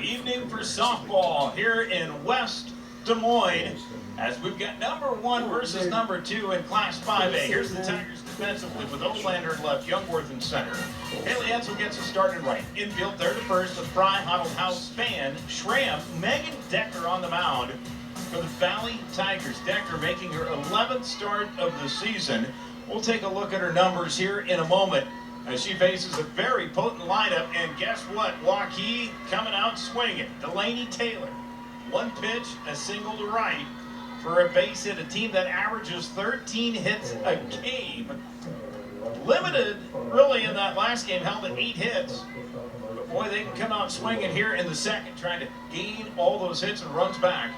evening for softball here in West Des Moines as we've got #1 versus #2 in Class 5A. Here's the Tigers defensively with Olander at left, Youngworth in center. Haley Edsel gets us started right. Infield third to first with Fry, Huddle, House, Span, Schramm, Megan Decker on the mound for the Valley Tigers. Decker making her 11th start of the season. We'll take a look at her numbers here in a moment as she faces a very potent lineup. And guess what? Waukee coming out swinging. Delaney Taylor. One pitch, a single to right for a base hit. A team that averages 13 hits a game. Limited, really, in that last game, held at 8 hits. But boy, they can come out swinging here in the second, trying to gain all those hits and runs back.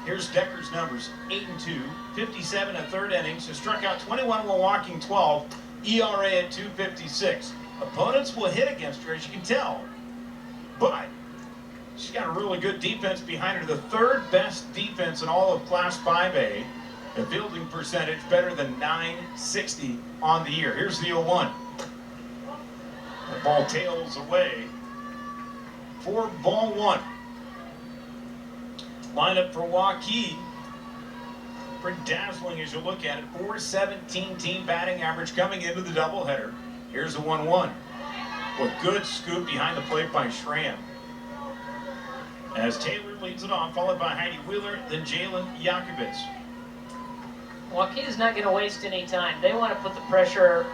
Here's Decker's numbers: 8-2, 57 and third innings. She struck out 21 while walking 12. ERA at 2.56. Opponents will hit against her, as you can tell, but she's got a really good defense behind her. The third best defense in all of Class 5A. A fielding percentage better than .960 on the year. Here's the 0-1. The ball tails away for ball one. Lineup for Waukee, pretty dazzling as you look at it. .417 team batting average coming into the doubleheader. Here's the 1-1. With good scoop behind the plate by Schramm. As Taylor leads it off, followed by Heidi Wheeler, then Jalen Yakovitz. Waukee is not going to waste any time. They want to put the pressure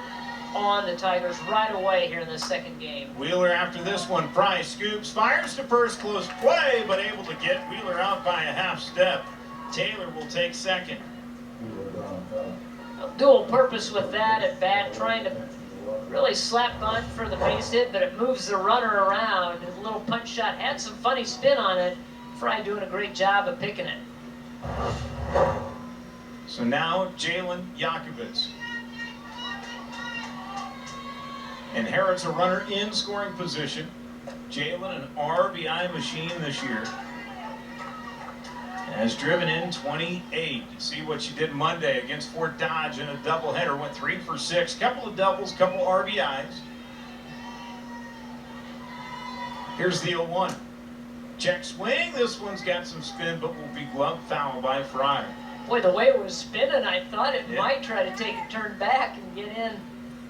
on the Tigers right away here in the second game. Wheeler after this one. Price scoops, fires to first, close play, but able to get Wheeler out by a half step. Taylor will take second. A dual purpose with that at bat, trying to really slap bunt for the base hit, but it moves the runner around. A little punch shot had some funny spin on it. Fry doing a great job of picking it. So now Jalen Yakovitz inherits a runner in scoring position. Jalen, an RBI machine this year, has driven in 28. You see what she did Monday against Fort Dodge in a doubleheader. Went 3 for 6, couple of doubles, couple RBIs. Here's the 0-1. Check swing. This one's got some spin, but will be glove foul by Fry. Boy, the way it was spinning, I thought it might try to take a turn back and get in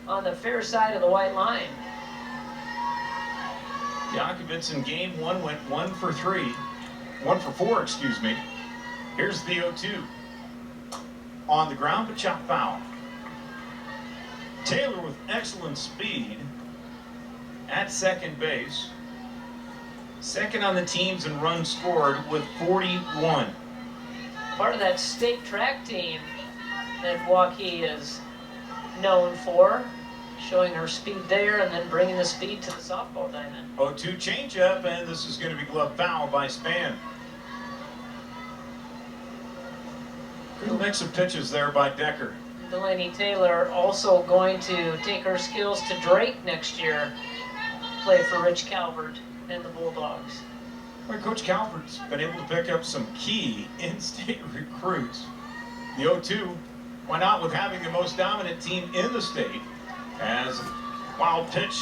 on the fair side of the white line. Yakovitz in game 1 went 1 for 4, excuse me. Here's the 0-2. On the ground, but chop foul. Taylor with excellent speed at second base. Second on the teams in runs scored with 41. Part of that state track team that Waukee is known for, showing her speed there and then bringing the speed to the softball diamond. 0-2 changeup, and this is going to be glove foul by Span. Good mix of pitches there by Decker. Delaney Taylor also going to take her skills to Drake next year, play for Rich Calvert and the Bulldogs. Well, Coach Calvert's been able to pick up some key in-state recruits. The 0-2, why not, with having the most dominant team in the state. As wild pitch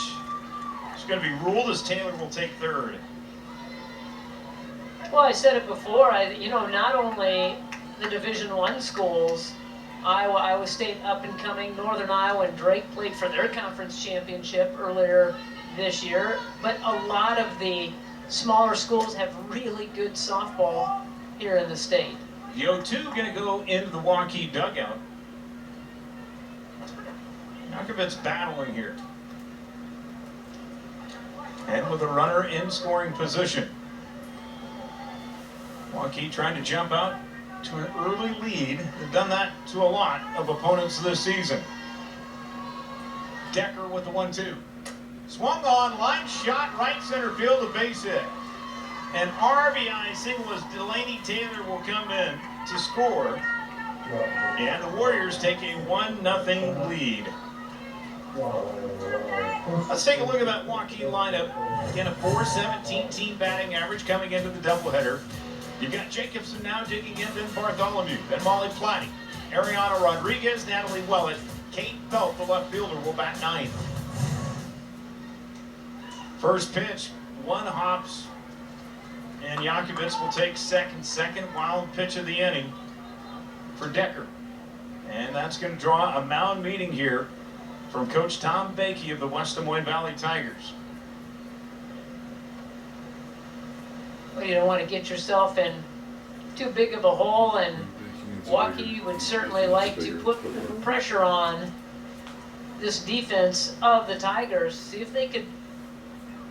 is going to be ruled as Taylor will take third. Well, I said it before, not only the Division I schools, Iowa State up and coming, Northern Iowa and Drake played for their conference championship earlier this year, but a lot of the smaller schools have really good softball here in the state. The 0-2 going to go into the Waukee dugout. Yakovitz battling here. And with a runner in scoring position. Waukee trying to jump out to an early lead. They've done that to a lot of opponents this season. Decker with the 1-2. Swung on, line shot, right center field, a base hit. An RBI single as Delaney Taylor will come in to score. And the Warriors take a 1-0 lead. Let's take a look at that Waukee lineup. Again, a .417 team batting average coming into the doubleheader. You've got Jacobson now digging in, then Bartholomew, then Molly Platty, Ariana Rodriguez, Natalie Willett, Kate Felt, the left fielder, will bat ninth. First pitch, one hops And Yakovitz will take second wild pitch of the inning for Decker. And that's going to draw a mound meeting here from Coach Tom Bakey of the West Des Moines Valley Tigers. Well, you don't want to get yourself in too big of a hole, and Waukee would certainly like to put pressure on this defense of the Tigers. See if they could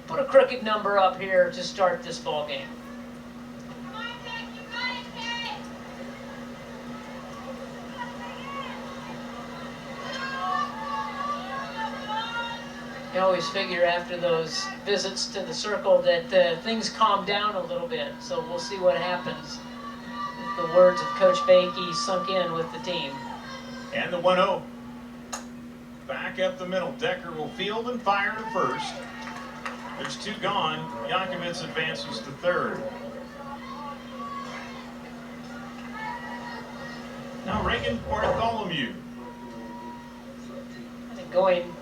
put a crooked number up here to start this ball game. You always figure after those visits to the circle that things calm down a little bit. So we'll see what happens if the words of Coach Bakey sunk in with the team. And the 1-0. Back up the middle. Decker will field and fire to first. There's 2 gone. Yakovitz advances to third. Now Reagan Bartholomew. I think going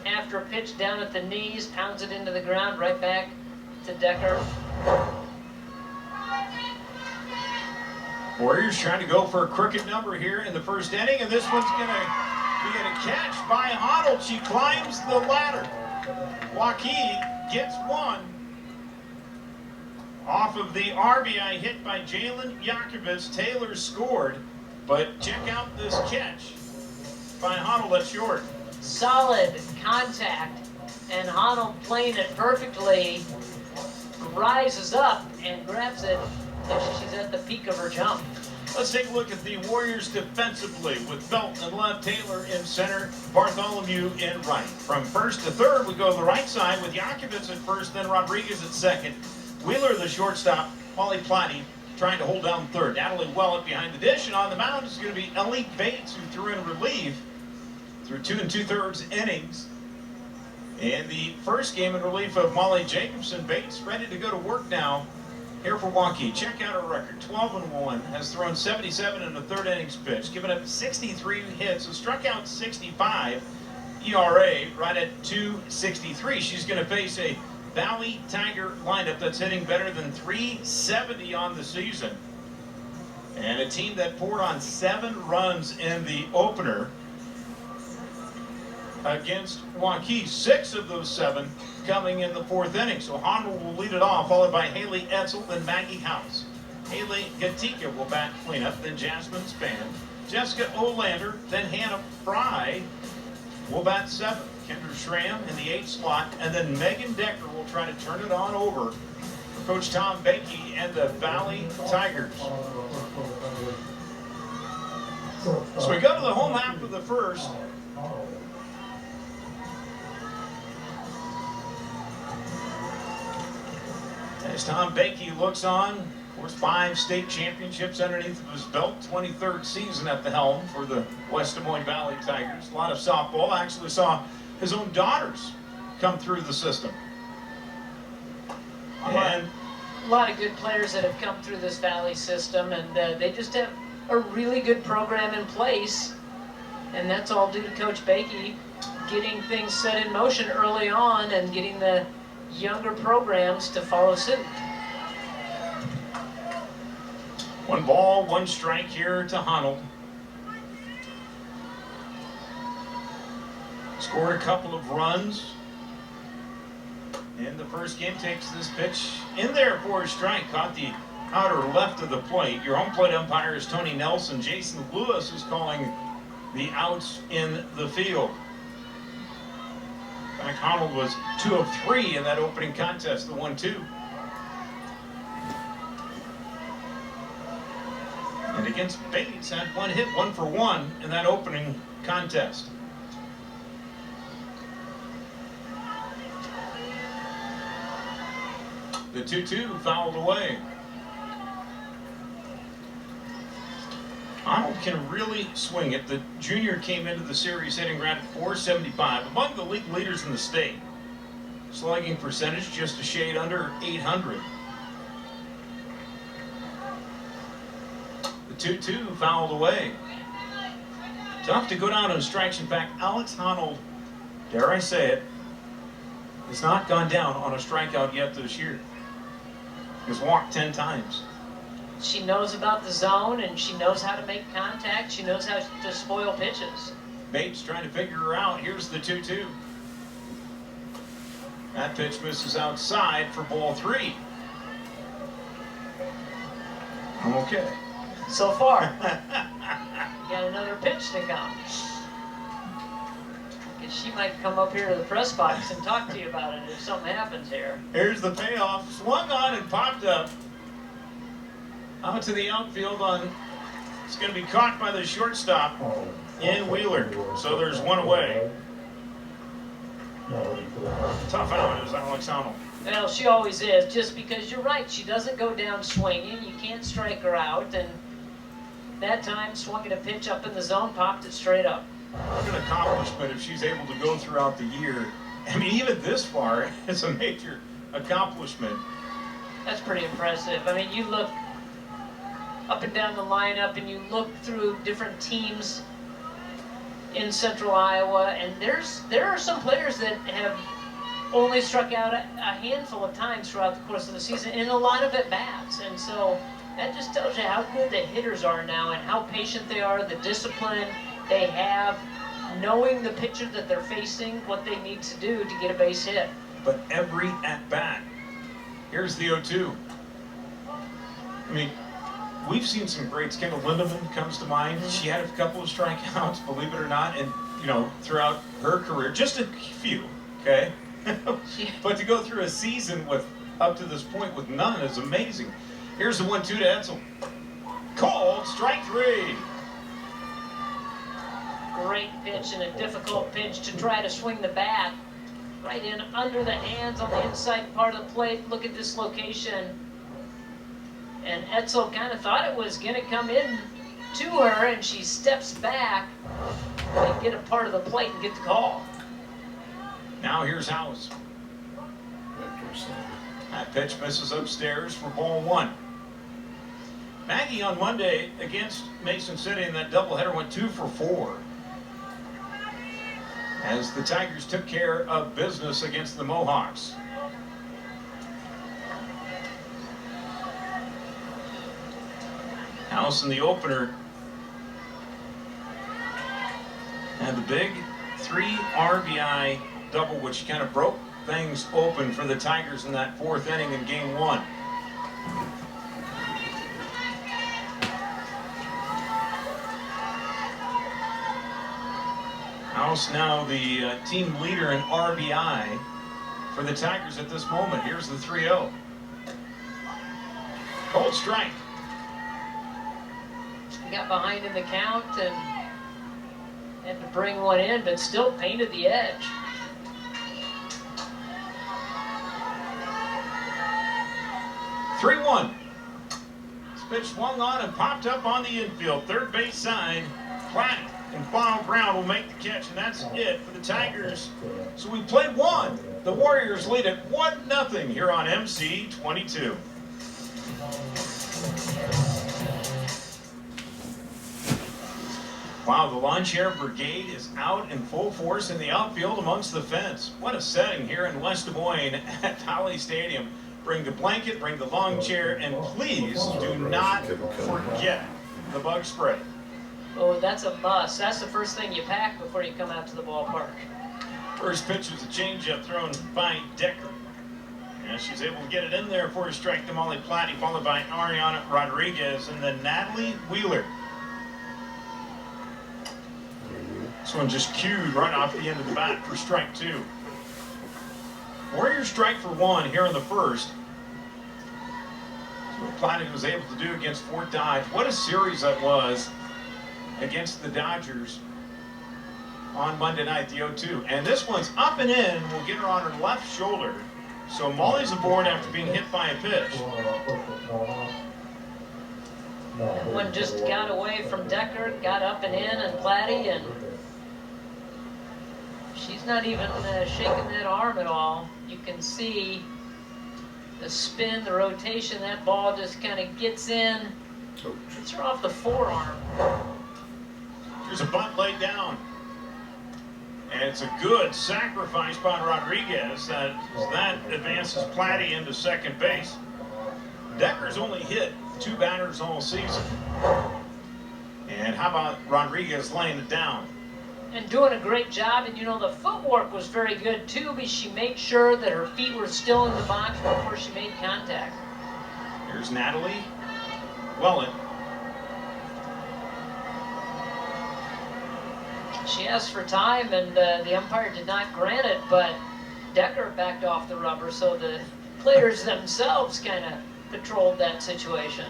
after a pitch down at the knees, pounds it into the ground, right back to Decker. Warriors trying to go for a crooked number here in the first inning, and this one's going to be a catch by Honnold. She climbs the ladder. Waukee gets one off of the RBI hit by Jalen Yakovitz. Taylor scored, but check out this catch by Honnold at short. Solid contact, and Honnold playing it perfectly, rises up and grabs it. She's at the peak of her jump. Let's take a look at the Warriors defensively with Belt in left, Taylor in center, Bartholomew in right. From first to third, we go to the right side with Yakovitz at first, then Rodriguez at second. Wheeler, the shortstop, Molly Platty trying to hold down third. Natalie Wellett behind the dish, and on the mound is going to be Elly Bates, who threw in relief through 2 2/3 innings. In the first game in relief of Molly Jacobson, Bates ready to go to work now here for Waukee. Check out her record, 12-1, has thrown 77 in the 3rd innings pitch, given up 63 hits, and struck out 65, ERA right at 2.63. She's going to face a Valley Tiger lineup that's hitting better than 370 on the season. And a team that poured on 7 runs in the opener against Waukee. 6 of those 7 coming in the 4th inning. So Honnold will lead it off, followed by Haley Etzel, then Maggie House. Haley Gatika will bat cleanup, then Jasmine Span. Jessica Olander, then Hannah Fry will bat 7th. Kendra Schramm in the 8th slot, and then Megan Decker will try to turn it on over for Coach Tom Bakey and the Valley Tigers. So we go to the home half of the first. As Tom Bakey looks on, of course, 5 state championships underneath of his belt, 23rd season at the helm for the West Des Moines Valley Tigers. A lot of softball. I actually saw his own daughters come through the system. And a lot of good players that have come through this Valley system, and they just have a really good program in place, and that's all due to Coach Bakey getting things set in motion early on and getting the younger programs to follow suit. 1 ball, 1 strike here to Honnold. Scored a couple of runs in the first game. Takes this pitch in there for a strike. Caught the outer left of the plate. Your home plate umpire is Tony Nelson. Jason Lewis is calling the outs in the field. In fact, Honnold was 2 of 3 in that opening contest, the 1-2. And against Bates, had 1 hit, 1 for 1 in that opening contest. The 2-2 fouled away. Honnold can really swing it. The junior came into the series hitting right at .475, among the league leaders in the state. Slugging percentage just a shade under 800. The 2-2 fouled away. Tough to go down on strikes. In fact, Alex Honnold, dare I say it, has not gone down on a strikeout yet this year. was walked 10 times. She knows about the zone, and she knows how to make contact. She knows how to spoil pitches. Bates trying to figure her out. Here's the 2-2. That pitch misses outside for ball 3. I'm okay. So far. You got another pitch to come. She might come up here to the press box and talk to you about it if something happens here. Here's the payoff. Swung on and popped up. Out to the outfield on. It's going to be caught by the shortstop in Wheeler. So there's one away. Tough out is Alex Honnold. Well, she always is, just because you're right. She doesn't go down swinging. You can't strike her out. And that time, swung at a pitch up in the zone, popped it straight up. What an accomplishment if she's able to go throughout the year. I mean, even this far, it's a major accomplishment. That's pretty impressive. I mean, you look up and down the lineup and you look through different teams in Central Iowa, and there are some players that have only struck out a handful of times throughout the course of the season in a lot of at-bats. And so that just tells you how good the hitters are now and how patient they are, the discipline they have, knowing the pitcher that they're facing, what they need to do to get a base hit. But every at-bat, here's the 0-2. I mean, we've seen some greats. Kendall Lindemann comes to mind. She had a couple of strikeouts, believe it or not, and you know, throughout her career, just a few, okay? But to go through a season with up to this point with none is amazing. Here's the 1-2 to Edsel. Called strike 3. Great pitch and a difficult pitch to try to swing the bat right in under the hands on the inside part of the plate. Look at this location. And Edsel kind of thought it was going to come in to her, and she steps back and get a part of the plate and get the call. Now here's House. That pitch misses upstairs for ball 1. Maggie on Monday against Mason City in that doubleheader went 2 for 4. As the Tigers took care of business against the Mohawks. House in the opener and the big 3 RBI double, which kind of broke things open for the Tigers in that 4th inning in game 1. House now the team leader in RBI for the Tigers at this moment. Here's the 3-0. Cold strike. He got behind in the count and had to bring one in, but still painted the edge. "3-1. This pitch swung on and popped up on the infield. Third base side. Platt and final ground will make the catch, and that's it for the Tigers. So we played 1. The Warriors lead at 1-0 here on MC 22. Wow, the lawn chair brigade is out in full force in the outfield amongst the fence. What a setting here in West Des Moines at Valley Stadium. Bring the blanket, bring the lawn chair, and please do not forget the bug spray. Oh, that's a must. That's the first thing you pack before you come out to the ballpark. First pitch was a changeup thrown by Decker. And she's able to get it in there for a strike to Molly Platty, followed by Ariana Rodriguez and then Natalie Wheeler. This one just cued right off the end of the bat for strike 2. Warriors strike for 1 here in the first. That's what Platty was able to do against Fort Dodge. What a series that was against the Dodgers on Monday night, the 0-2. And this one's up and in. We'll get her on her left shoulder. So Molly's aboard after being hit by a pitch. That one just got away from Decker, got up and in, and Platty, and she's not even shaking that arm at all. You can see the spin, the rotation. That ball just kind of gets in, gets her off the forearm. Here's a bunt laid down. And it's a good sacrifice by Rodriguez. That advances Platty into second base. Decker's only hit 2 batters all season. And how about Rodriguez laying it down? And doing a great job, and you know, the footwork was very good too, because she made sure that her feet were still in the box before she made contact. Here's Natalie Welland. She asked for time, and the umpire did not grant it, but Decker backed off the rubber, so the players themselves kind of controlled that situation.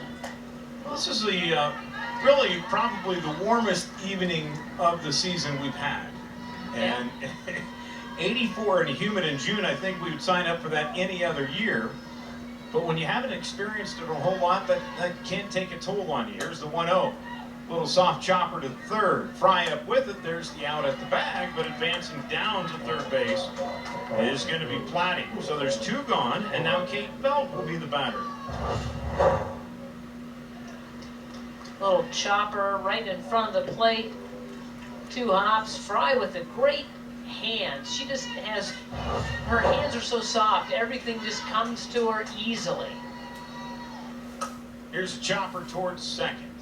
This is the really probably the warmest evening of the season we've had. And 84 and humid in June, I think we would sign up for that any other year. But when you haven't experienced it a whole lot, that can take a toll on you. Here's the 1-0. Little soft chopper to third. Fry up with it. There's the out at the bag, but advancing down to third base is going to be Platty. So there's 2 gone, and now Kate Felt will be the batter. Little chopper right in front of the plate. 2 hops. Fry with a great hand. She just has, her hands are so soft. Everything just comes to her easily. Here's a chopper towards second.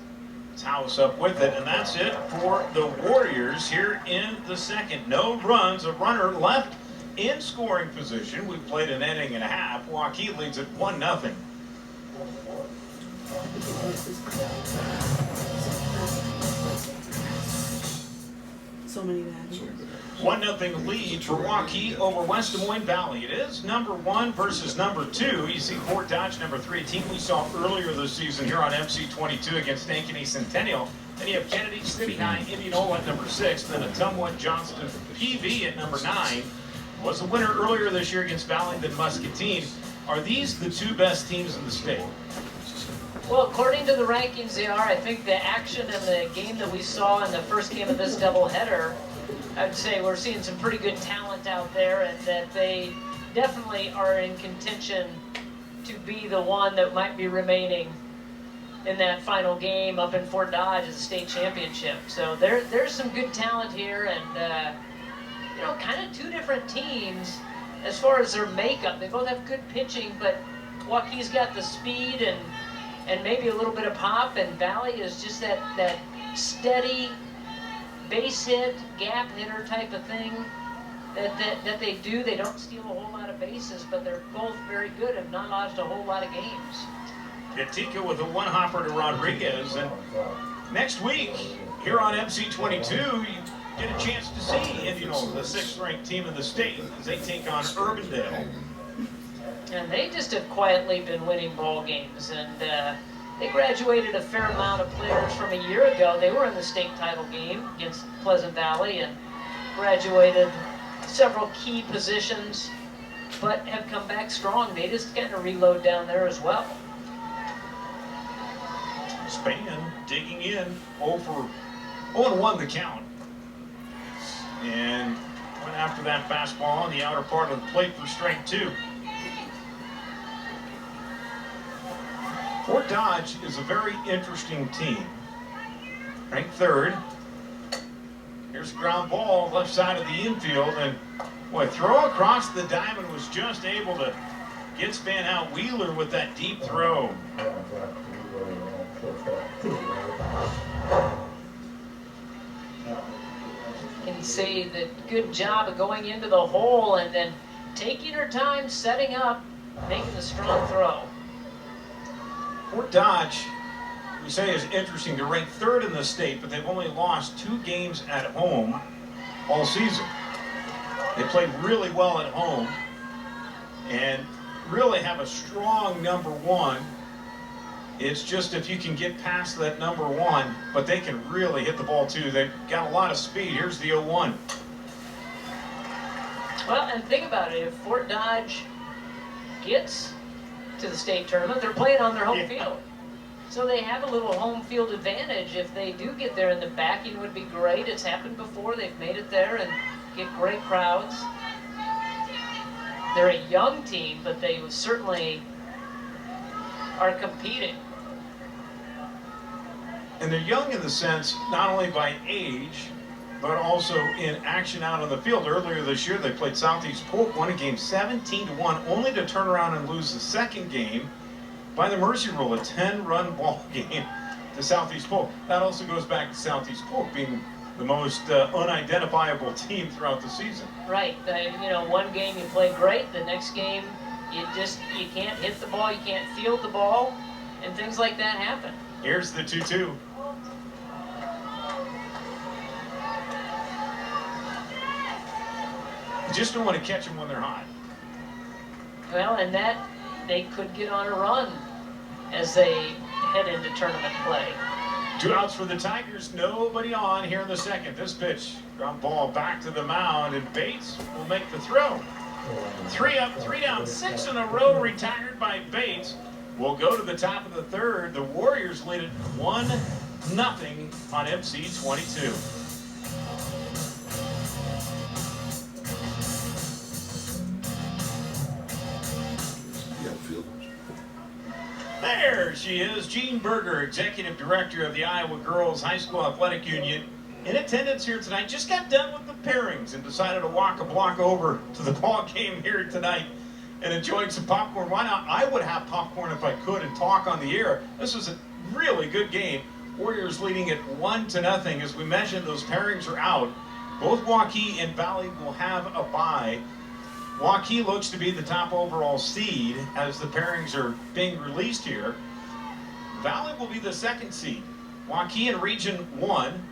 House up with it, and that's it for the Warriors here in the second. No runs, a runner left in scoring position. We've played an inning and a half. Waukee leads at 1-0. So many bad. 1-0 lead for Waukee over West Des Moines Valley. It is number 1 versus number 2. You see Fort Dodge, number 3, a team we saw earlier this season here on MC22 against Ankeny Centennial. Then you have Kennedy City High, Indianola at number 6, then Ottumwa Johnston PV at number 9. Was the winner earlier this year against Valley, Muscatine. Are these the 2 best teams in the state? Well, according to the rankings, they are. I think the action in the game that we saw in the first game of this doubleheader, I would say we're seeing some pretty good talent out there, and that they definitely are in contention to be the one that might be remaining in that final game up in Fort Dodge at the state championship. So there's some good talent here, and you know, kind of 2 different teams as far as their makeup. They both have good pitching, but Waukee's got the speed and maybe a little bit of pop, and Valley is just that steady base hit, gap hitter type of thing that they do. They don't steal a whole lot of bases, but they're both very good and not lost a whole lot of games. Katika with a 1-hopper to Rodriguez, and next week here on MC22 you get a chance to see Indianola, the 6th-ranked team in the state, as they take on Urbandale. And they just have quietly been winning ball games, and they graduated a fair amount of players from a year ago. They were in the state title game against Pleasant Valley and graduated several key positions, but have come back strong. They just kind of reload down there as well. Span digging in, 0-1 the count. And went after that fastball on the outer part of the plate for strike 2. Fort Dodge is a very interesting team. Ranked 3rd. Here's a ground ball left side of the infield, and boy, throw across the diamond was just able to get Span out. Wheeler with that deep throw. Can say that good job of going into the hole and then taking her time, setting up, making the strong throw. Fort Dodge, we say, is interesting. They're ranked 3rd in the state, but they've only lost 2 games at home all season. They played really well at home and really have a strong number 1. It's just if you can get past that number 1, but they can really hit the ball too. They've got a lot of speed. Here's the 0-1. Well, and think about it. If Fort Dodge gets to the state tournament, they're playing on their home field. So they have a little home field advantage if they do get there, and the backing would be great. It's happened before. They've made it there and get great crowds. They're a young team, but they certainly are competing. And they're young in the sense, not only by age, but also in action out on the field. Earlier this year, they played Southeast Polk, won a game 17-1, only to turn around and lose the second game by the mercy rule, a 10-run ball game to Southeast Polk. That also goes back to Southeast Polk being the most unidentifiable team throughout the season. Right. You know, one game you play great, the next game you can't hit the ball, you can't field the ball, and things like that happen. Here's the 2-2. You just don't want to catch them when they're hot. Well, and that they could get on a run as they head into tournament play. 2 outs for the Tigers, nobody on here in the second. This pitch, ground ball back to the mound, and Bates will make the throw. 3 up, 3 down, 6 in a row retired by Bates. We'll go to the top of the third. The Warriors lead it 1-0 on MC 22. There she is, Jean Berger, Executive Director of the Iowa Girls High School Athletic Union, in attendance here tonight. Just got done with the pairings and decided to walk a block over to the ball game here tonight and enjoying some popcorn. Why not? I would have popcorn if I could and talk on the air. This was a really good game. Warriors leading it 1-0. As we mentioned, those pairings are out. Both Waukee and Valley will have a bye. Waukee looks to be the top overall seed as the pairings are being released here. Valley will be the second seed. Waukee in Region 1.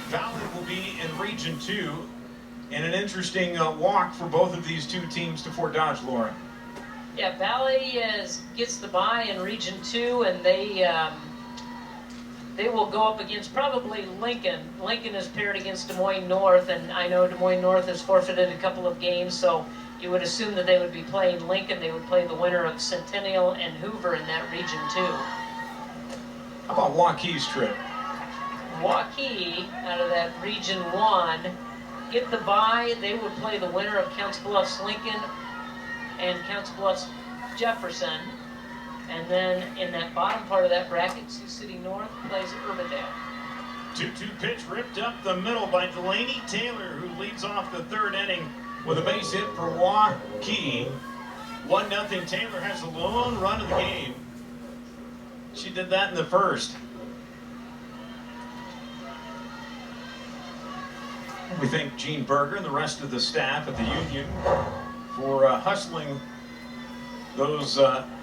Valley will be in Region 2. And an interesting walk for both of these two teams to Fort Dodge, Lauren. Yeah, Valley gets the bye in Region 2, and they will go up against probably Lincoln. Lincoln is paired against Des Moines North, and I know Des Moines North has forfeited a couple of games, so you would assume that they would be playing Lincoln. They would play the winner of Centennial and Hoover in that Region 2. How about Waukee's trip? Waukee, out of that Region 1, get the bye. They would play the winner of Council Bluffs Lincoln and Council Bluffs Jefferson. And then in that bottom part of that bracket, Sioux City North plays Urbandale. 2-2 pitch ripped up the middle by Delaney Taylor, who leads off the third inning with a base hit for Waukee. 1-0. Taylor has the lone run of the game. She did that in the first. We thank Jean Berger and the rest of the staff at the Union for hustling those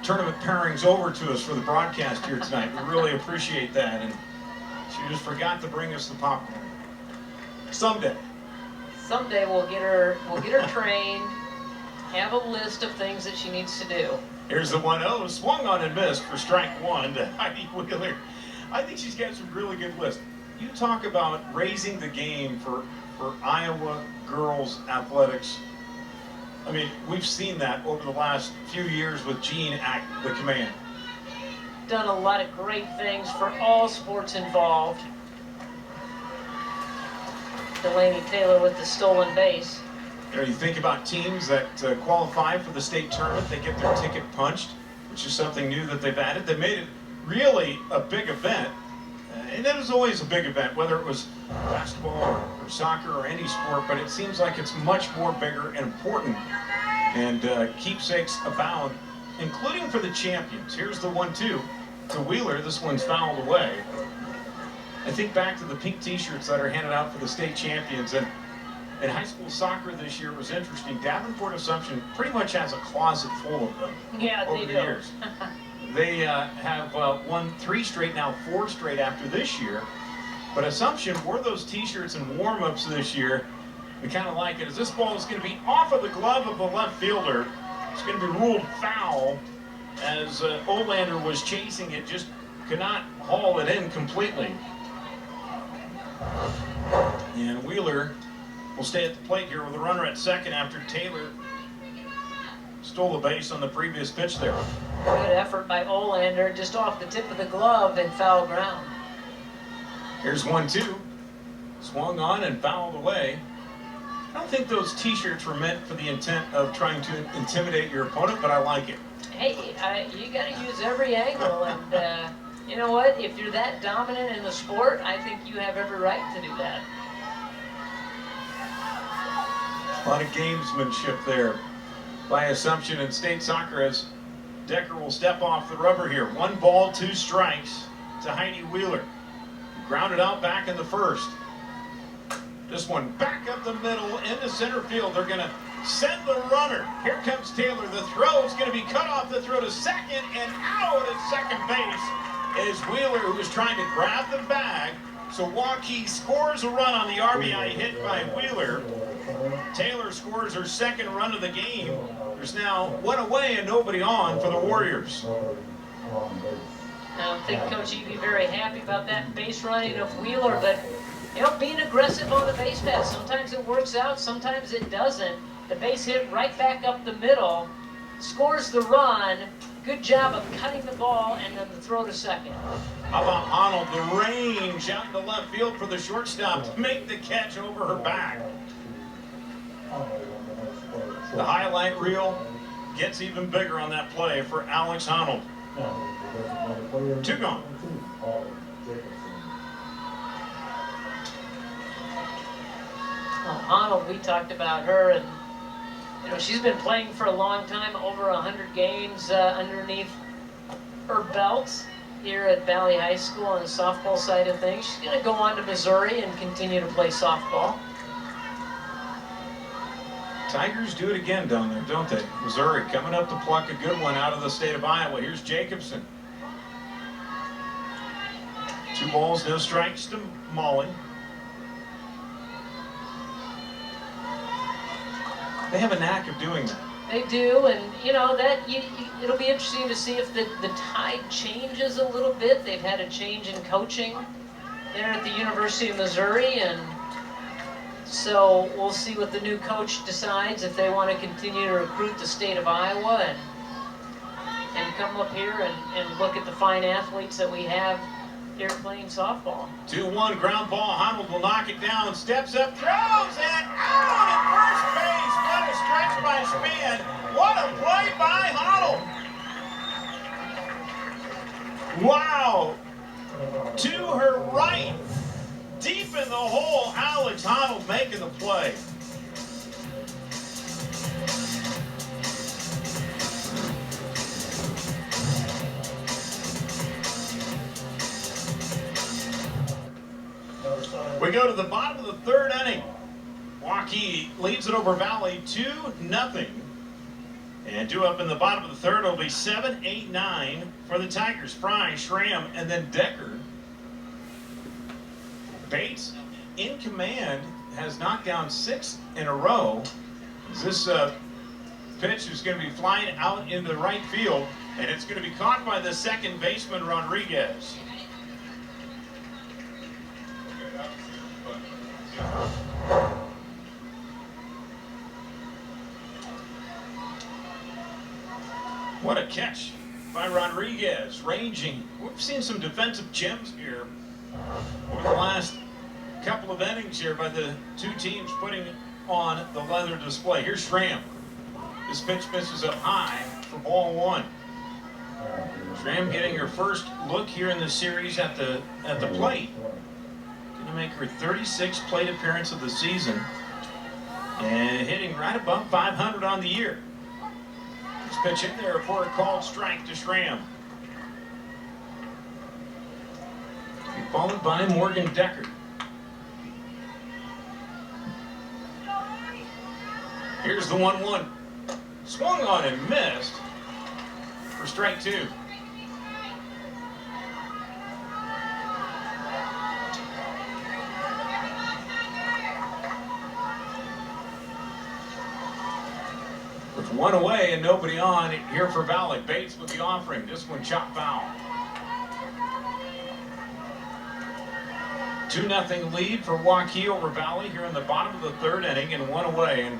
tournament pairings over to us for the broadcast here tonight. We really appreciate that, and she just forgot to bring us the popcorn. Someday We'll get her trained, have a list of things that she needs to do. Here's the 1-0, swung on and missed for strike one to Heidi Wheeler. I think she's got some really good lists. You talk about raising the game for Iowa girls athletics. I mean, we've seen that over the last few years with Jean at the command. Done a lot of great things for all sports involved. Delaney Taylor with the stolen base. You know, you think about teams that qualify for the state tournament, they get their ticket punched, which is something new that they've added. They made it really a big event, and it was always a big event, whether it was basketball or soccer or any sport, but it seems like it's much more bigger and important, and keepsakes abound, including for the champions. Here's the 1-2 to Wheeler. This one's fouled away. I think back to the pink t-shirts that are handed out for the state champions, and in high school soccer this year was interesting. Davenport Assumption pretty much has a closet full of them. Yeah, over the years. They have won 3 straight, now 4 straight after this year. But Assumption wore those t-shirts in warm-ups this year. We kind of like it, as this ball is going to be off of the glove of the left fielder. It's going to be ruled foul, as Olander was chasing it, just could not haul it in completely. And Wheeler will stay at the plate here with a runner at second after Taylor stole the base on the previous pitch there. Good effort by Olander, just off the tip of the glove and foul ground. Here's 1-2. Swung on and fouled away. I don't think those t-shirts were meant for the intent of trying to intimidate your opponent, but I like it. Hey, you got to use every angle, and you know what? If you're that dominant in the sport, I think you have every right to do that. A lot of gamesmanship there by Assumption, and state soccer has Decker will step off the rubber here. 1 ball, 2 strikes to Heidi Wheeler. Grounded out back in the first. This one back up the middle into center field. They're going to send the runner. Here comes Taylor. The throw is going to be cut off. The throw to second, and out at second base is Wheeler, who is trying to grab the bag. So Waukee scores a run on the RBI hit by Wheeler. Taylor scores her second run of the game. There's now 1 away and nobody on for the Warriors. I think Coach E be very happy about that base running of Wheeler, but you know, being aggressive on the base pass, sometimes it works out, sometimes it doesn't. The base hit right back up the middle, scores the run. Good job of cutting the ball and then the throw to second. How about Arnold? The range out into left field for the shortstop to make the catch over her back. The highlight reel gets even bigger on that play for Alex Arnold. 2 gone. Well, Arnold, we talked about her, and you know, she's been playing for a long time, over 100 games underneath her belt here at Valley High School on the softball side of things. She's going to go on to Missouri and continue to play softball. Tigers do it again down there, don't they? Missouri coming up to pluck a good one out of the state of Iowa. Here's Jacobson. 2 balls, no strikes to Molly. They have a knack of doing that. They do, and you know that it'll be interesting to see if the tide changes a little bit. They've had a change in coaching there at the University of Missouri, and so we'll see what the new coach decides, if they want to continue to recruit the state of Iowa and come up here and look at the fine athletes that we have here playing softball. 2-1 ground ball. Arnold will knock it down, steps up, throws it out at first base. What a stretch by Span. What a play by Arnold. Wow. To her right, deep in the hole, Alex Arnold making the play. We go to the bottom of the 3rd inning. Waukee leads it over Valley 2-0. And due up in the bottom of the 3rd, it'll be 7, 8, 9 for the Tigers. Fry, Schramm, and then Decker. Bates in command has knocked down 6 in a row. This pitch is going to be flying out into the right field, and it's going to be caught by the second baseman, Rodriguez. What a catch by Rodriguez, ranging. We've seen some defensive gems here over the last couple of innings here by the 2 teams putting on the leather display. Here's Schramm. This pitch misses up high for ball 1. Schramm getting her first look here in the series at the plate. Going to make her 36th plate appearance of the season and hitting right above 500 on the year. This pitch in there for a called strike to Schramm. Followed by Morgan Decker. Here's the 1-1. Swung on and missed for strike 2. With 1 away and nobody on here for Valley. Bates with the offering. This one chopped foul. 2-0 lead for Waukee over Valley here in the bottom of the 3rd inning and 1 away. And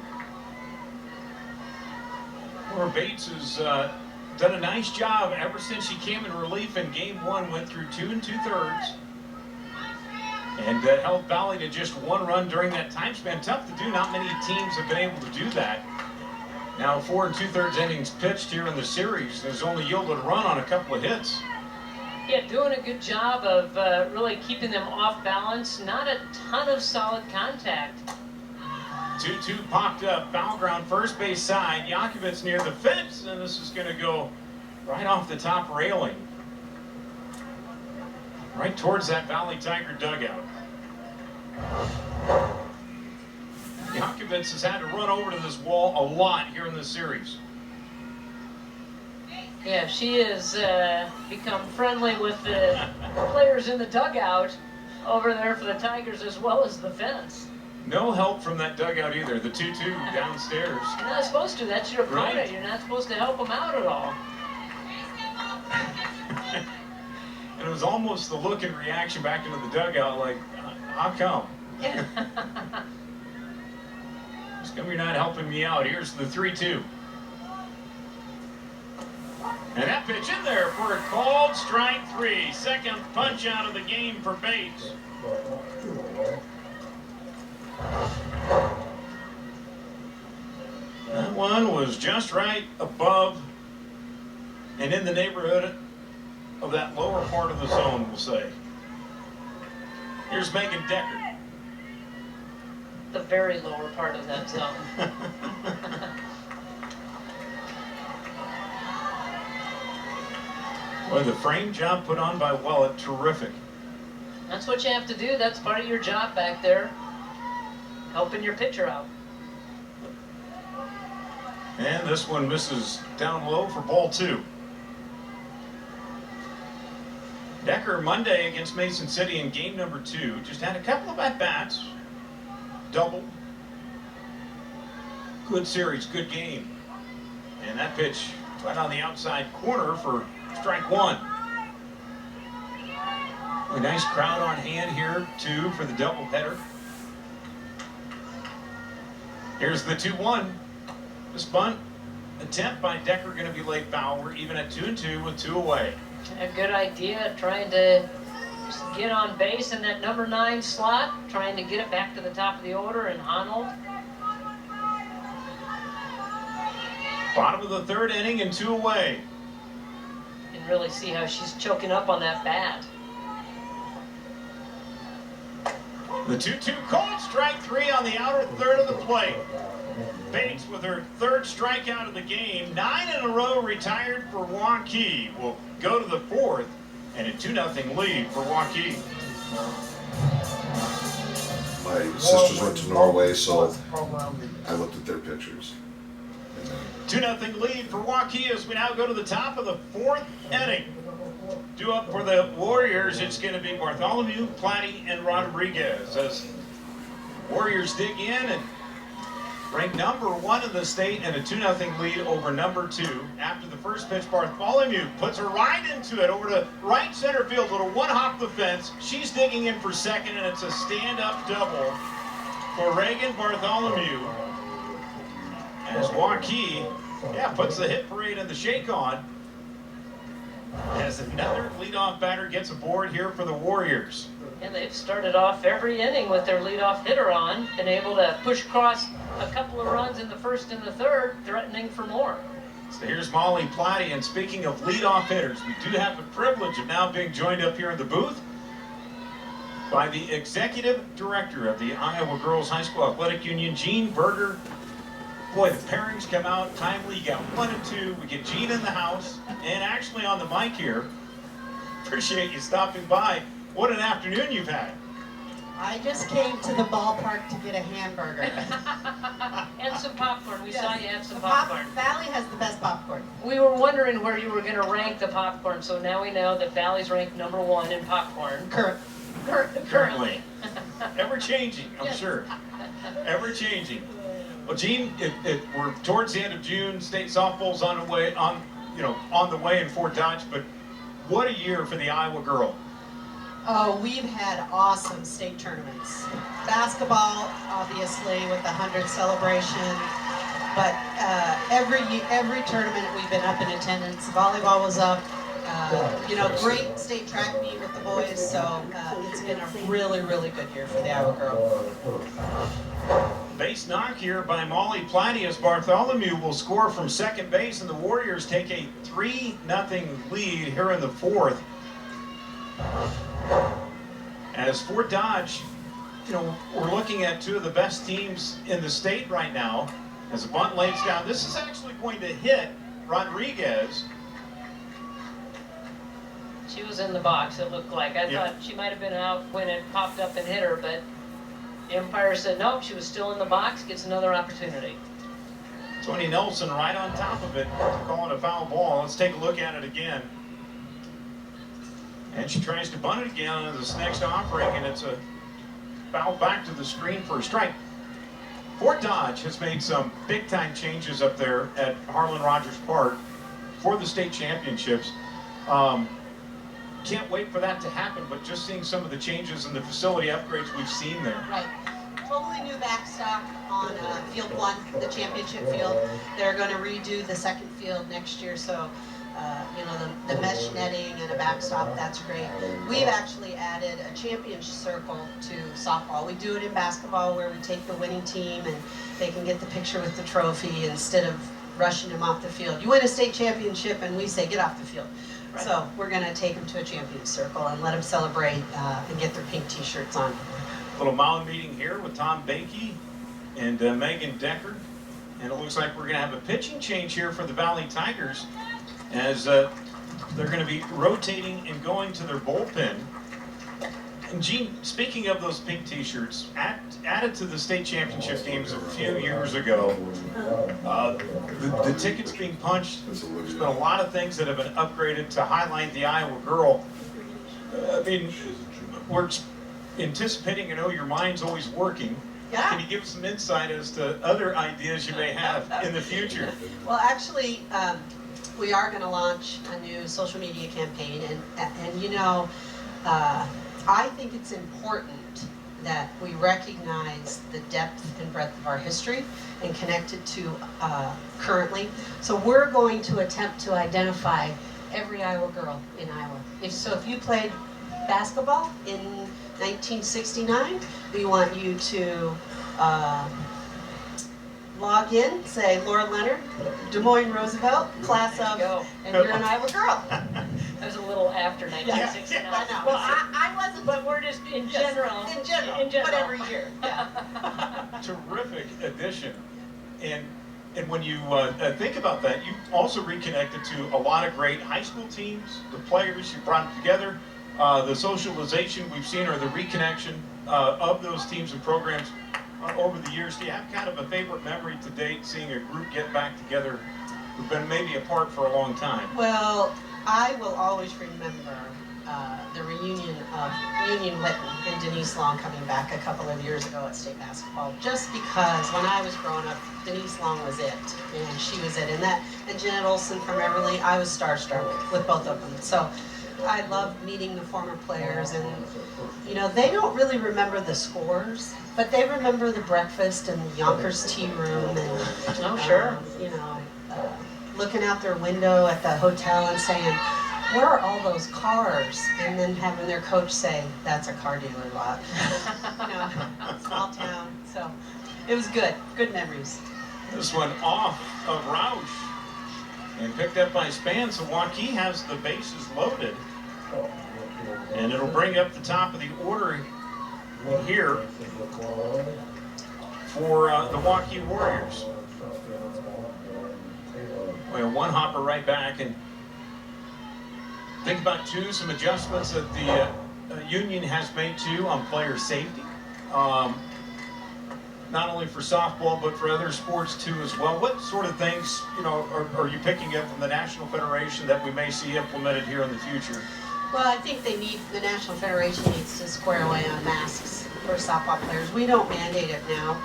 Laura Bates has done a nice job ever since she came in relief in game 1, went through 2 2/3. And held Valley to just 1 run during that time span. Tough to do, not many teams have been able to do that. Now 4 2/3 innings pitched here in the series. There's only yielded a run on a couple of hits. Yeah, doing a good job of really keeping them off balance. Not a ton of solid contact. 2-2 popped up, foul ground, first base side. Yakovitz near the fence, and this is going to go right off the top railing, right towards that Valley Tiger dugout. Yakovitz has had to run over to this wall a lot here in this series. Yeah, she has become friendly with the players in the dugout over there for the Tigers as well as the fence. No help from that dugout either. The 2-2 downstairs. You're not supposed to. That's your opponent. Right. You're not supposed to help them out at all. And it was almost the look and reaction back into the dugout like, how come? Yeah. How come you're not helping me out? Here's the 3-2. And that pitch in there for a called strike 3. Second punch out of the game for Bates. That one was just right above and in the neighborhood of that lower part of the zone, we'll say. Here's Megan Decker. The very lower part of that zone. Well, the frame job put on by Willett, terrific. That's what you have to do. That's part of your job back there, helping your pitcher out. And this one misses down low for ball 2. Decker Monday against Mason City in game number 2 just had a couple of at-bats, doubled. Good series, good game. And that pitch right on the outside corner for strike 1. A nice crowd on hand here too for the doubleheader. Here's the 2-1. This bunt attempt by Decker going to be late foul. We're even at 2-2 with 2 away. A good idea, trying to just get on base in that number 9 slot, trying to get it back to the top of the order and Honnold. Bottom of the 3rd inning and 2 away. You can really see how she's choking up on that bat. The 2-2 called strike 3 on the outer third of the plate. Bates with her 3rd strikeout of the game. 9 in a row retired for Waukee. Will go to the 4th and a 2-0 lead for Waukee. My sisters went to Norway, so I looked at their pictures. 2-0 lead for Waukee as we now go to the top of the 4th inning. Due up for the Warriors, it's going to be Bartholomew, Platty, and Rodriguez as Warriors dig in and ranked number 1 in the state and a 2-0 lead over number 2. After the first pitch, Bartholomew puts her right into it over to right center field, little one hop the fence. She's digging in for second, and it's a stand-up double for Reagan Bartholomew. As Waukee, puts the hit parade and the shake on. As another leadoff batter gets aboard here for the Warriors. And they've started off every inning with their leadoff hitter on, been able to push across a couple of runs in the 1st and the 3rd, threatening for more. So here's Molly Platty, and speaking of leadoff hitters, we do have the privilege of now being joined up here in the booth by the executive director of the Iowa Girls High School Athletic Union, Jean Berger. Boy, the pairings come out timely. You got 1 and 2. We get Jean in the house, and actually on the mic here. Appreciate you stopping by. What an afternoon you've had. I just came to the ballpark to get a hamburger. And some popcorn. We Yes. saw you have some The pop- popcorn. Valley has the best popcorn. We were wondering where you were going to rank the popcorn, so now we know that Valley's ranked number 1 in popcorn. Currently. Ever changing, I'm Yes. sure. Ever changing. Well, Jean, we're towards the end of June. State softball's on the way in Fort Dodge. But what a year for the Iowa girl. Oh, we've had awesome state tournaments. Basketball, obviously, with the 100th celebration. But every tournament we've been up in attendance. Volleyball was up. Great state track meet with the boys. So it's been a really, really good year for the Iowa girl. Base knock here by Molly Platty as Bartholomew will score from second base, and the Warriors take a 3-0 lead here in the 4th. As Fort Dodge, we're looking at 2 of the best teams in the state right now. As a bunt lays down, this is actually going to hit Rodriguez. She was in the box, it looked like. I thought she might have been out when it popped up and hit her, but the umpire said nope, she was still in the box, gets another opportunity. Tony Nelson right on top of it, calling a foul ball. Let's take a look at it again. And she tries to bunt it again on this next offering, and it's a foul back to the screen for a strike. Fort Dodge has made some big-time changes up there at Harlan Rogers Park for the state championships. Can't wait for that to happen, but just seeing some of the changes and the facility upgrades we've seen there. Right. Totally new backstop on field 1, the championship field. They're going to redo the second field next year, so you know, the mesh netting and a backstop, that's great. We've actually added a championship circle to softball. We do it in basketball where we take the winning team and they can get the picture with the trophy instead of rushing them off the field. You win a state championship and we say get off the field. Right. So we're going to take them to a champion circle and let them celebrate and get their pink t-shirts on. Little mound meeting here with Tom Bakey and Megan Decker. And it looks like we're going to have a pitching change here for the Valley Tigers as they're going to be rotating and going to their bullpen. And Gene, speaking of those pink t-shirts, added to the state championship games a few years ago, the tickets being punched, there's been a lot of things that have been upgraded to highlight the Iowa girl. I mean, we're anticipating, I know your mind's always working. Yeah. Can you give us some insight as to other ideas you may have in the future? Well, actually, we are going to launch a new social media campaign, and you know, I think it's important that we recognize the depth and breadth of our history and connect it to currently. So we're going to attempt to identify every Iowa girl in Iowa. If you played basketball in 1969, we want you to log in, say Laura Leonard, Des Moines Roosevelt, class of, and you're an Iowa girl. That was a little after 1969. I know. Well, I wasn't, but we're just in general. In general, but every year. Yeah. Terrific addition. And when you think about that, you also reconnected to a lot of great high school teams, the players, you brought them together. The socialization we've seen, or the reconnection of those teams and programs over the years. Do you have kind of a favorite memory to date, seeing a group get back together who've been maybe apart for a long time? Well, I will always remember the reunion of Union Witten and Denise Long coming back a couple of years ago at state basketball, just because when I was growing up, Denise Long was it, and she was it. And Jeanette Olson from Everly, I was starstruck with both of them. So I love meeting the former players, and you know, they don't really remember the scores, but they remember the breakfast and the Yonkers tea room, and you know, looking out their window at the hotel and saying, where are all those cars? And then having their coach say, that's a car dealer lot. You know, small town. So it was good memories. This one off of Roush and picked up by Span, so Waukee has the bases loaded. And it'll bring up the top of the order here for the Waukee Warriors. Well, one hopper right back, and think about too, some adjustments that the Union has made too on player safety. Not only for softball, but for other sports too as well. What sort of things, you know, are you picking up from the National Federation that we may see implemented here in the future? Well, I think the National Federation needs to square away on masks for softball players. We don't mandate it now.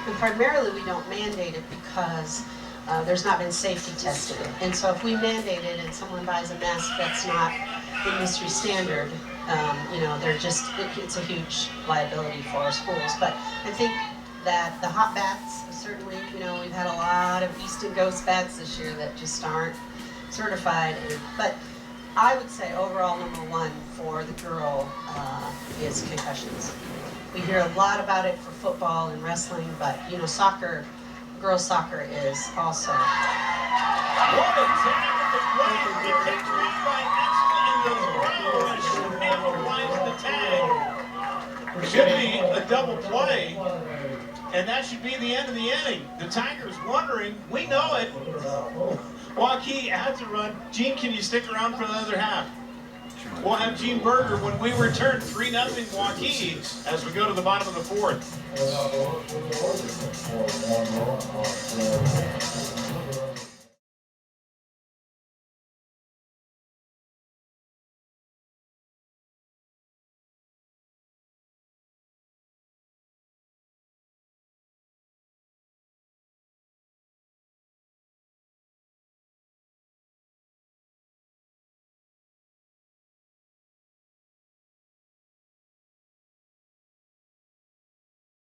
And primarily we don't mandate it because there's not been safety testing. And so if we mandate it and someone buys a mask that's not industry standard, you know, it's a huge liability for our schools. But I think that the hot bats, certainly, you know, we've had a lot of Easton Ghost bats this year that just aren't certified. But I would say overall #1 for the girl is concussions. We hear a lot about it for football and wrestling, but you know, soccer, girls soccer is also. What a tag at the plate! It takes lead by Exel, and the throw is the tag. Should be a double play, and that should be the end of the inning. The Tigers wondering, we know it. Waukee had to run. Gene, can you stick around for the other half? Sure. We'll have Gene Berger when we return. 3-0 Waukee as we go to the bottom of the fourth.